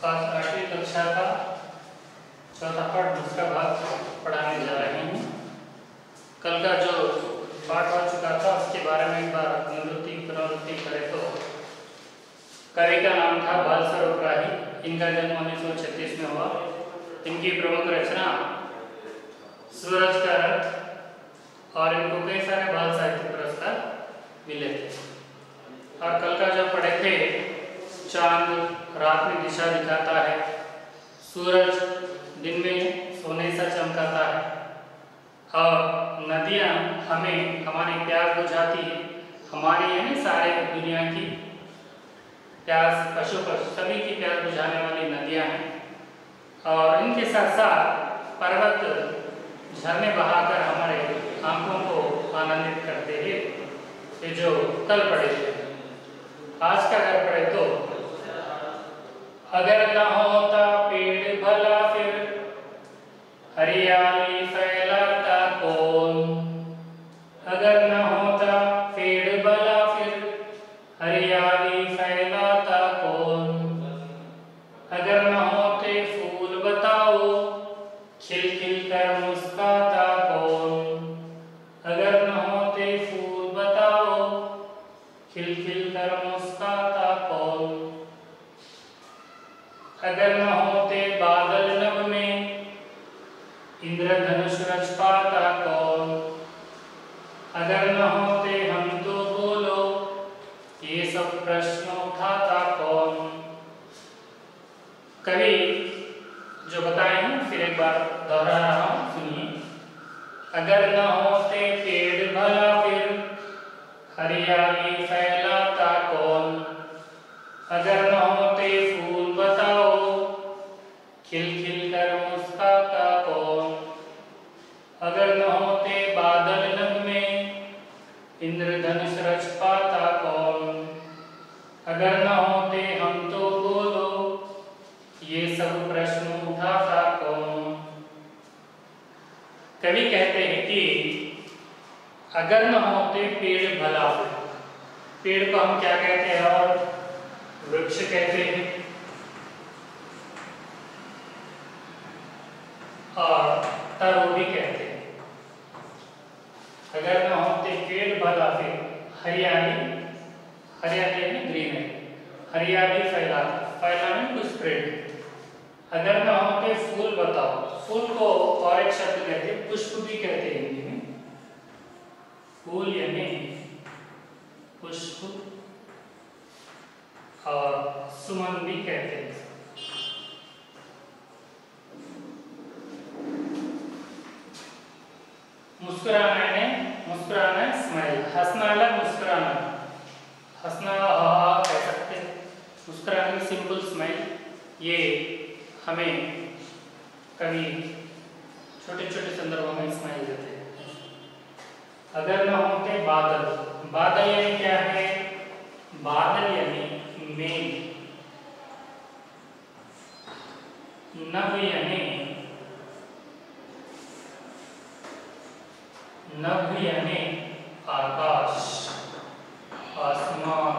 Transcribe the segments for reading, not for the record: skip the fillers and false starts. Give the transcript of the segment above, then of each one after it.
आज 8वीं कक्षा का चौथा पाठ दूसरा भाग पढ़ाने जा रहे हैं। कल का जो पाठ हो चुका था उसके बारे में एक बार पुनरावृत्ति करें तो कवि का नाम था बाल सरोवराही। इनका जन्म 1936 में हुआ। इनकी प्रमुख रचना सूरज का रथ और इनको कई सारे बाल साहित्य पुरस्कार मिले थे। और कल का जो पढ़े थे, चांद रात में दिशा दिखाता है, सूरज दिन में सोने सा चमकाता है और नदियाँ हमें हमारी प्यास बुझाती है। हमारी यानी सारे दुनिया की प्यास, पशु सभी की प्यास बुझाने वाली नदियाँ हैं। और इनके साथ साथ पर्वत झरने बहाकर हमारे आंखों को आनंदित करते हैं। ये जो कल पढ़े थे, आज का अगर पढ़े तो अगर न होता पेड़ भला फिर हरियाली फैलाता कौन। अगर न होता पेड़ भला फिर हरियाली फैलाता कौन। अगर न होते फूल बताओ खिल खिल कर मुस्कुराता कौन। अगर न होते फूल बताओ खिल खिल कर मुस्कुराता कौन। अगर न होते बादल नभ में इंद्रधनुष रच पाता कौन। अगर न होते हम तो बोलो ये सब प्रश्न उठाता कौन। कवि जो बताए हैं फिर एक बार दोहरा रहा हूं, सुनिए। अगर न होते पेड़ भला फिर हरियाली फैलाता कौन। अगर न होते फूल बताओ खिल खिल कर मुस्कुराता कौन। अगर न होते बादल नभ में इंद्रधनुष रच पाता कौन। अगर न होते हम तो बोलो ये सब प्रश्न उठाता कौन। कवि कहते हैं कि अगर न होते पेड़ भला, पेड़ को हम क्या कहते हैं और वृक्ष कहते हैं, और तरु भी कहते हैं। अगर न होते पेड़ भला फिर हरियाली, हरियाली यानी ग्रीन है, हरियाली फैलाना टू स्प्रेड। अगर न होते फूल बताओ, फूल को और एक शब्द कहते हैं पुष्प भी कहते हैं हिंदी में। फूल यानी पुष्प और सुमन भी कहते हैं। मुस्कुराना है, मुस्कुराना स्माइल, हंसना अलग, मुस्कुराना, हंसना हा कह सकते हैं, मुस्कुराना सिंपल स्माइल। ये हमें कभी छोटे छोटे संदर्भों में स्माइल देते हैं। अगर न होते बादल, बादल यानी क्या है, बादल यानी मेघ, नभ यानी आकाश, आसमान,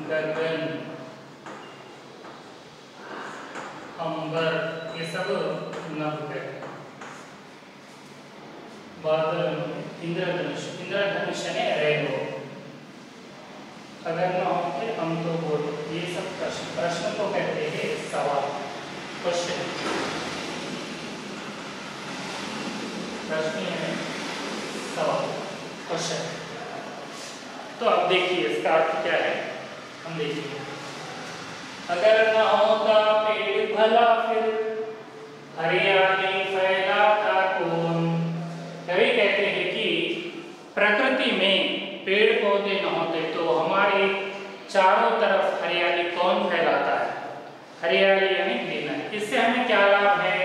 गगन, अंबर, ये सब नभ है। बादल, इंद्रधनुष, इंद्रधनुष यानी रेनबो। अगर न होते हम तो बोलो, ये सब प्रश्न को कहते हैं सवाल, क्वेश्चन। प्रश्न है सवाल, क्वेश्चन। तो अब देखिए इसका अर्थ क्या है, हम देखिए। अगर न होता पेड़ भला फिर हरियाली फैलाता कौन। कवि कहते हैं कि प्रकृति में पेड़ पौधे न होते तो हमारे चारों तरफ हरियाली कौन फैलाता है। हरियाली यानी ग्रीन। इससे हमें क्या लाभ है,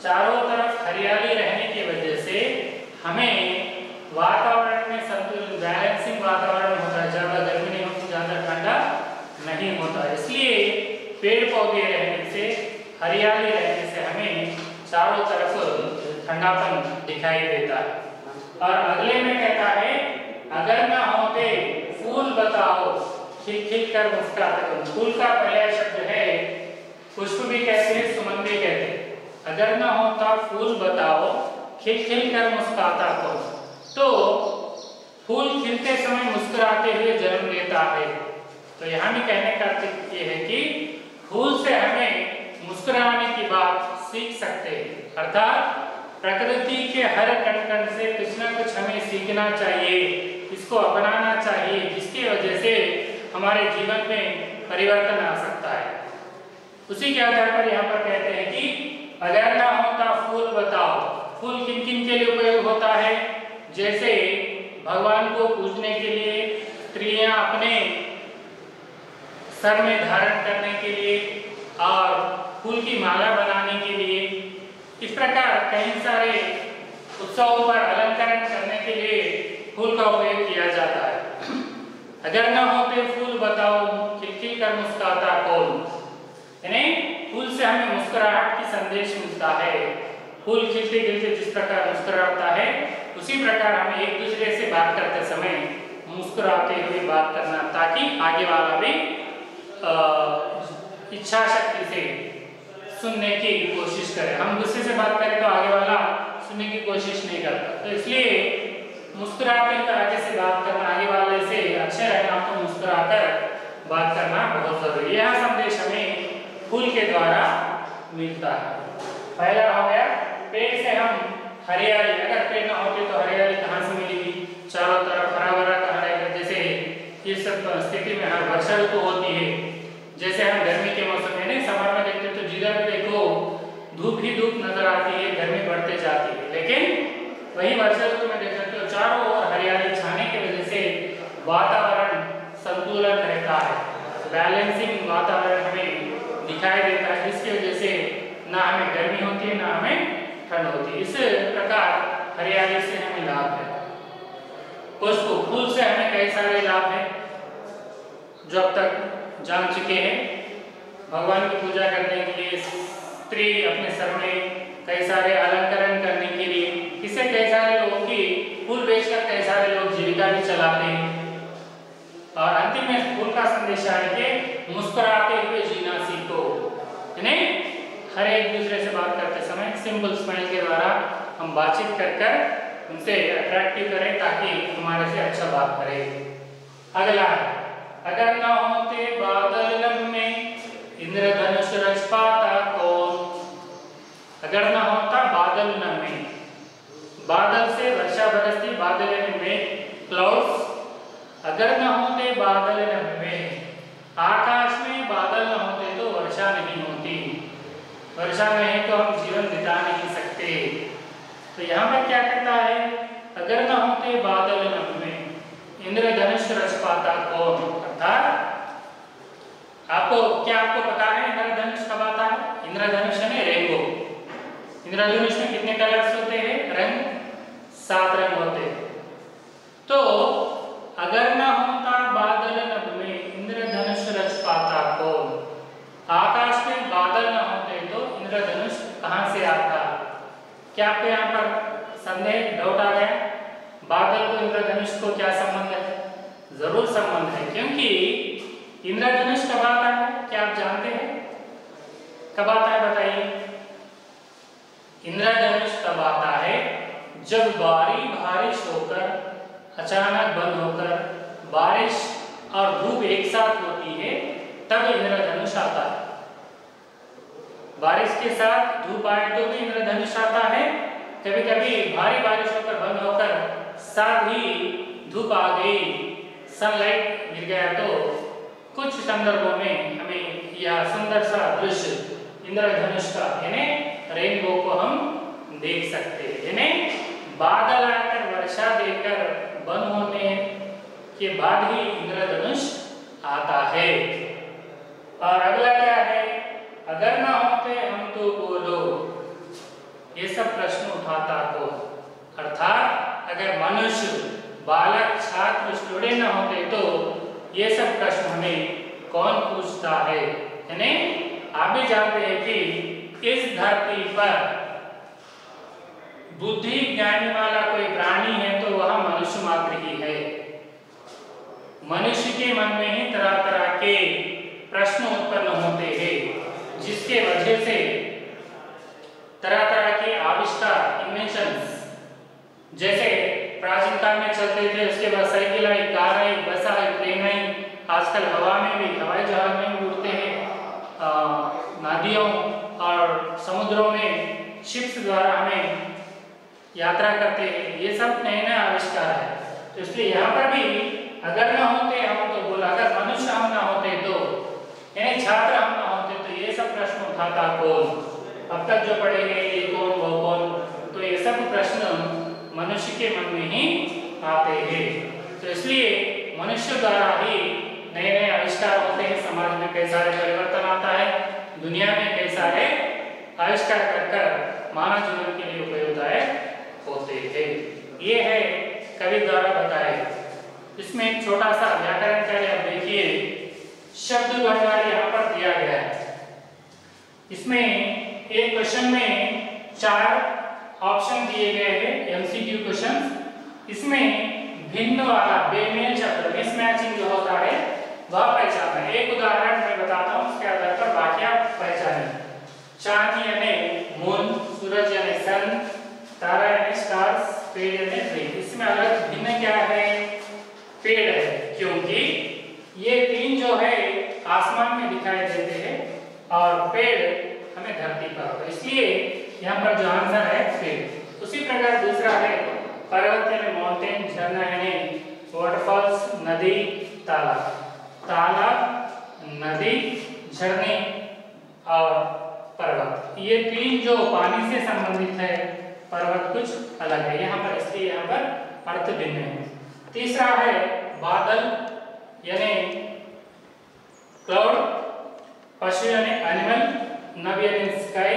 चारों तरफ हरियाली रहने की वजह से हमें वातावरण में संतुलन, बैलेंसिंग वातावरण होता है, ज्यादा गर्मी नहीं होती, ज्यादा ठंडा नहीं होता। इसलिए पेड़ पौधे रहने से, हरियाली रहने से हमें चारों तरफ ठंडापन दिखाई देता है। और अगले में कहता है अगर न होते फूल बताओ खिल कर मुस्कुराता कौन। फूल का पर्याय शब्द है पुष्प भी कहते हैं, सुमन भी कहते हैं। अगर न होता फूल बताओ खिल कर मुस्कुराता कौन। तो फूल खिलते समय मुस्कुराते हुए जन्म लेता है। तो यहाँ भी कहने का अर्थ ये है कि फूल से हमें मुस्कुराने की बात सीख सकते हैं, अर्थात प्रकृति के हर कण कण से कुछ ना कुछ हमें सीखना चाहिए, इसको अपनाना चाहिए, जिसकी वजह से हमारे जीवन में परिवर्तन आ सकता है। उसी के आधार पर यहाँ पर कहते हैं कि अगर ना होता फूल बताओ। फूल किन किन के लिए उपयोग होता है? जैसे भगवान को पूजने के लिए, स्त्रियां अपने सर में धारण करने के लिए और फूल की माला बनाने के लिए। इस प्रकार कई सारे उत्सवों पर अलंकरण करने के लिए फूल का उपयोग किया जाता है। अगर न होते फूल बताओ खिल कर मुस्कुराता कौन। यानी फूल से हमें मुस्कुराहट की संदेश मिलता है। फूल खिलते खिलते जिस प्रकार मुस्कुराता है उसी प्रकार हमें एक दूसरे से बात करते समय मुस्कुराते हुए बात करना, ताकि आगे वाला भी इच्छा शक्ति से सुनने की कोशिश करे। हम गुस्से से बात करें तो आगे वाला सुनने की कोशिश नहीं करता। तो इसलिए मुस्कुराते हुए आगे से बात करना, आगे वाले से अच्छे रहना, तो मुस्कुराकर बात करना बहुत जरूरी है। यह संदेश हमें फूल के द्वारा मिलता है। पहला हो गया पेड़ से हम हरियाली। अगर पेड़ ना होते तो हरियाली कहाँ से मिलेगी? चारों तरफ हरा भरा कहाँ रहेगा? जैसे इस स्थिति में हर वर्षा ऋतु होती है। जैसे हम गर्मी के मौसम में नहीं, समर में देखते तो जिधर भी देखो धूप ही धूप नजर आती है, गर्मी बढ़ते जाती है। लेकिन वही वर्षा ऋतु में देख सकते हो चारों ओर हरियाली छाने की वजह से वातावरण संतुलन रहता है, बैलेंसिंग वातावरण हमें दिखाई देता है, जिसकी वजह से ना हमें गर्मी होती है ना हमें ठंड होती है। इस प्रकार हरियाली से हमें लाभ है। पुष्प फूल से हमें कई सारे लाभ हैं जो अब तक जान चुके हैं। भगवान की पूजा करने के लिए, स्त्री अपने सर में कई सारे अलंकरण करने के लिए, इससे कई सारे लोगों की फूल बेचकर कई सारे लोग जीविका भी चलाते हैं। और अंतिम में फूल का संदेश है कि मुस्कुराते हुए जीना सीखो। यानी हर एक दूसरे से बात करते समय सिंपल स्माइल के द्वारा हम बातचीत कर उनसे अट्रैक्टिव करें, ताकि हमारे से अच्छा बात करें। अगला है अगर न होते बादल लम्हे इंद्रधनुष रच पाता कौन। अगर न होता बादल लम्हे, बादल से वर्षा बरसती, बादल में क्लाउड्स। अगर न होते बादल लम्हे, आकाश में बादल न होते तो वर्षा नहीं होती, वर्षा नहीं तो हम जीवन बिता नहीं सकते। तो यहाँ पर क्या कहता है? अगर न होते बादल लम्हे इंद्रधनुष रच पाता कौन। अर्थात आपको पता है इंद्रधनुष कब आता है? इंद्रधनुष है रेनबो। इंद्रधनुष में कितने कलर्स होते हैं? रंग 7 रंग होते हैं। तो अगर न होता बादल लम्हे इंद्रधनुष रच पाता कौन। आकाश में बादल न होते तो इंद्रधनुष कहाँ से आता? क्या आपको यहाँ पर संदेह, डाउट आ गया? बादल को इंद्रधनुष को क्या संबंध है? जरूर संबंध है, क्योंकि इंद्रधनुष कब आता है? क्या आप जानते हैं कब आता है? बताइए। इंद्रधनुष तब आता है जब बारिश होकर अचानक बंद होकर बारिश और धूप एक साथ होती है, तब इंद्रधनुष आता है। बारिश के साथ धूप आए तो भी इंद्रधनुष आता है। कभी कभी भारी बारिश होकर बंद होकर साथ ही धूप आ गई, सनलाइट गिर गया, तो कुछ संदर्भों में हमें यह सुंदर सा दृश्य इंद्रधनुष का यानी रेनबो को हम देख सकते हैं। यानी बादल आकर वर्षा देकर बंद होने के बाद ही इंद्रधनुष आता है। और अगला क्या है? अगर ना होते हम तो बोलो। ये सब प्रश्न उठाता को, अर्थात अगर मनुष्य, बालक, छात्र, स्टूडेंट न होते तो ये सब प्रश्न हमें कौन पूछता है। यानी आप भी जानते हैं कि इस धरती पर बुद्धि ज्ञानी वाला कोई प्राणी है तो वह मनुष्य मात्र ही है। मनुष्य के मन में ही तरह तरह के प्रश्न उत्पन्न होते हैं, जिसके वजह से तरह तरह के आविष्कार, इन्वेंशंस, जैसे प्राचीन काल में चलते थे, उसके बाद साइकिल आई, कार आई, बस आई, प्लेन आई, आजकल हवा में भी, हवाई जहाज में भी उड़ते हैं, नदियों और समुद्रों में शिप्स द्वारा हमें यात्रा करते हैं। ये सब नए नए आविष्कार है। तो इसलिए यहाँ पर भी अगर न होते हम तो बोला, अगर मनुष्य हम ना होते तो, यानी छात्र हम ना होते तो ये सब प्रश्न उठाता कौन, अब तक जो पढ़े गए ये कौन वो कौन, तो ये सब प्रश्न मनुष्य के मन में ही आते हैं। तो इसलिए मनुष्य द्वारा ही नए नए आविष्कार होते हैं, समाज में कई सारे परिवर्तन आता है, दुनिया में कई सारे आविष्कार कर मानव जीवन के लिए उपयोगदायक होते हैं। ये है कवि द्वारा बताए। इसमें एक छोटा सा व्याकरण कार्य आप देखिए, शब्द भंडार यहाँ पर दिया गया है। इसमें एक क्वेश्चन में 4 ऑप्शन दिए गए हैं, एमसीक्यू क्वेश्चन। इसमें भिन्न वाला बेमेल शब्द, मिसमैचिंग जो होता है वह पहचानना है। एक उदाहरण मैं बताता हूँ, उसके आधार पर बाकी आप पहचानें। चांद यानी मून, सूरज यानी सन, तारा यानी स्टार्स, पेड़ यानी ट्री। इसमें अलग भिन्न क्या है? पेड़ है, क्योंकि ये 3 जो है आसमान में दिखाई देते हैं और पेड़ हमें धरती पर होता है, इसलिए यहाँ पर जो आंसर है पेड़। उसी प्रकार दूसरा है पर्वत यानी माउंटेन, झरना यानी वाटरफॉल्स, नदी, तालाब। तालाब, नदी, झरने और पर्वत, ये 3 जो पानी से संबंधित है, पर्वत कुछ अलग है यहाँ पर, इसलिए यहाँ पर अर्थ भिन्न है। तीसरा है बादल यानी क्लाउड, पशु यानी एनिमल, नभ यानी स्काई,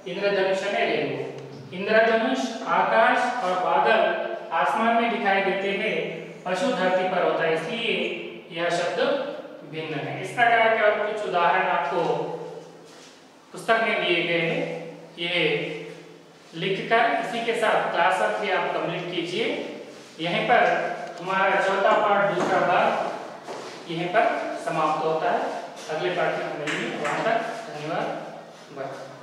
इंद्रधनुष यानी रेनबो। इंद्रधनुष आकाश और बादल आसमान में दिखाई देते हैं, पशु धरती पर होता है, इसलिए यह शब्द भिन्न है। इस प्रकार के और कुछ उदाहरण आपको पुस्तक में दिए गए हैं, ये लिखकर इसी के साथ क्लास वर्क भी आप कंप्लीट कीजिए। यहीं पर हमारा चौथा पाठ दूसरा भाग यहीं पर समाप्त होता है। अगले पाठ में मिलेंगे, वहां तक धन्यवाद, बाय।